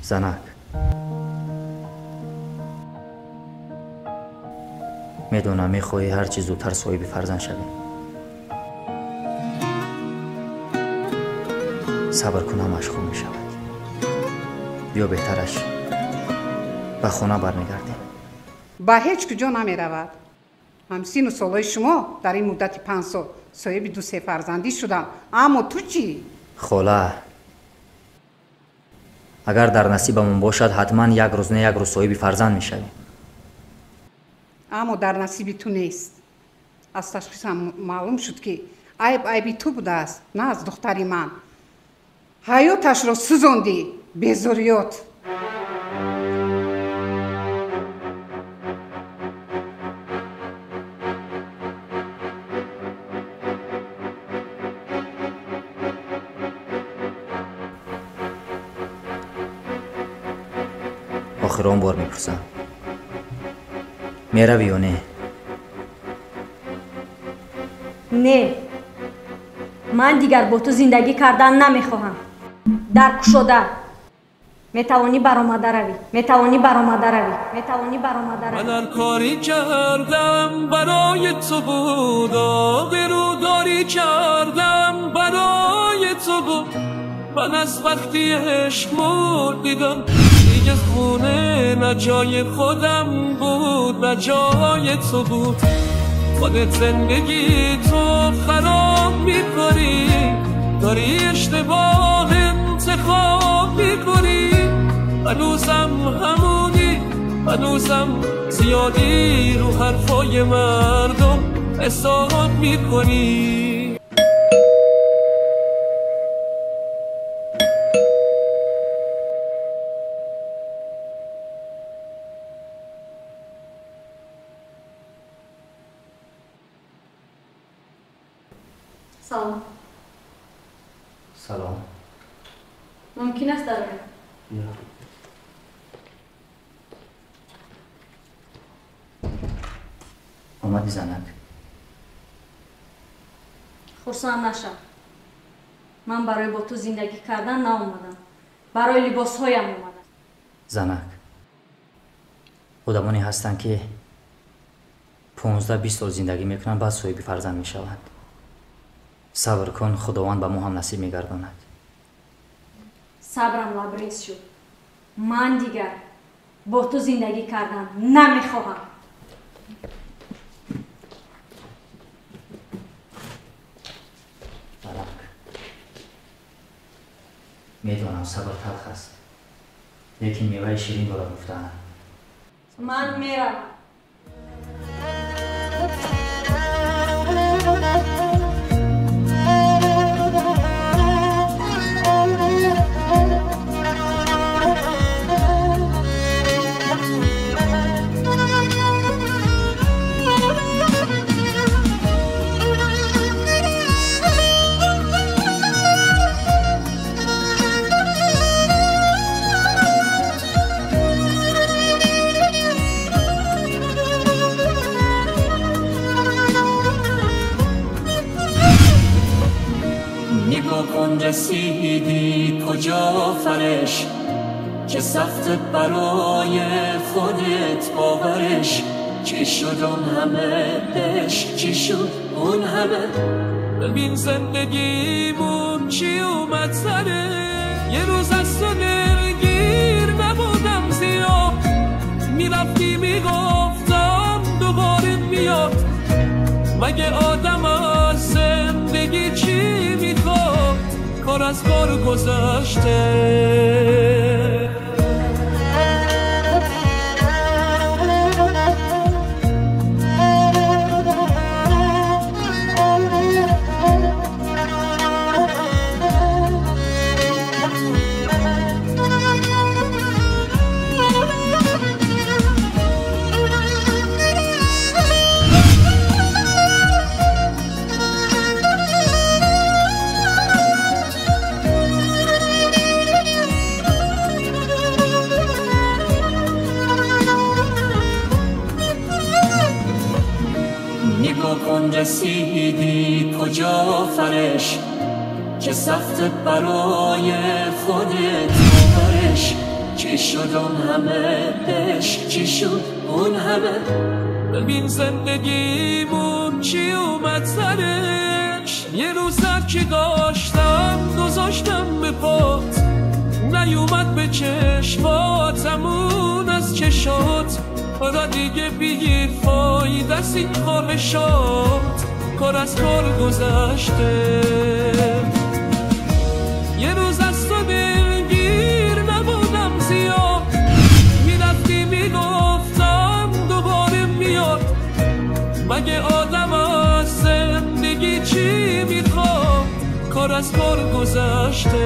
زنک، میدونم میخواهی هر چی زودتر صاحب فرزند شوی. صبر کن، همش خوب میشود. بیا بهترش به خانه برمیگردیم. به هیچ کجا نمی رود. همسین و سالای شما در این مدت 5 سال صاحب 2-3 فرزندی شدم. اما تو چی؟ خاله، اگر در نصیبمون باشد حتما یک روز نه یک روز صاحب فرزند میشویم. اما در نصیب تو نیست. از تشخیص هم معلوم شد که عیبی تو بوده است، نه از دختری من. حیاتش را سوزاندی بیزاریات. آخران بار میپرسم، میروی یا نه؟ نه، من دیگر با تو زندگی کردن نمیخواهم. در کشاده میتوانی برآمده روی، میتوانی برآمده روی، میتوانی برآمده روی. من هر کاری کردم برای تو بود، آبروداری کردم برای تو بود. من از وقتی عشق مرد دیدم دیگه خونه نه جای خودم بود نه جای تو بود. خودت زندگی تو خراب میکنی، داری اشتباه انتخاب میکنی. هنوزم همونی، هنوزم زیادی رو حرفای مردم حساب میکنی. سلام. سلام. ممکن است دارم؟ بیا. آمدی زنک؟ خرسند نشم. من برای با تو زندگی کردن ناومدم، برای لباس هایم اومدم. زنک، آدمانی هستند که 15-20 سال زندگی میکنند بعد صاحب فرزند میشوند. صبر کن، خداوند به ما هم نصیب میگرداند. صبرم لبریز شد. من دیگر با تو زندگی کردن نمیخواهم. میدونم صبر تلخ است، لیکن میوه شیرین دارد گفتن. من میرم. رسیدی کجا فرش که سخت برای خودت باورش. چی شد اون همه عشق، چی شد اون همه؟ ببین زندگیمون چی اومد سره. یه روز از تو دلگیر نبودم زیاد، میرفتی میگفتم دوباره میاد. مگه آدم از زندگی چی میخواد؟ کار از کار گذشته. رسیدی کجا فرش که سخت برای خودت باورش. چی شد اون همه عشق چی شد اون همه ببین زندگیمون چی اومد سرش یه روزت که داشتم گذاشتم به پات نیومد به چشماتمون از چشات حالا دیگه بگیر فایده از این خواهشات کار از کار گذشته یه روز از تو دلگیر نبودم زیاد میرفتی میگفتم دوباره میاد مگه آدم از زندگی چی میخواد کار از کار گذشته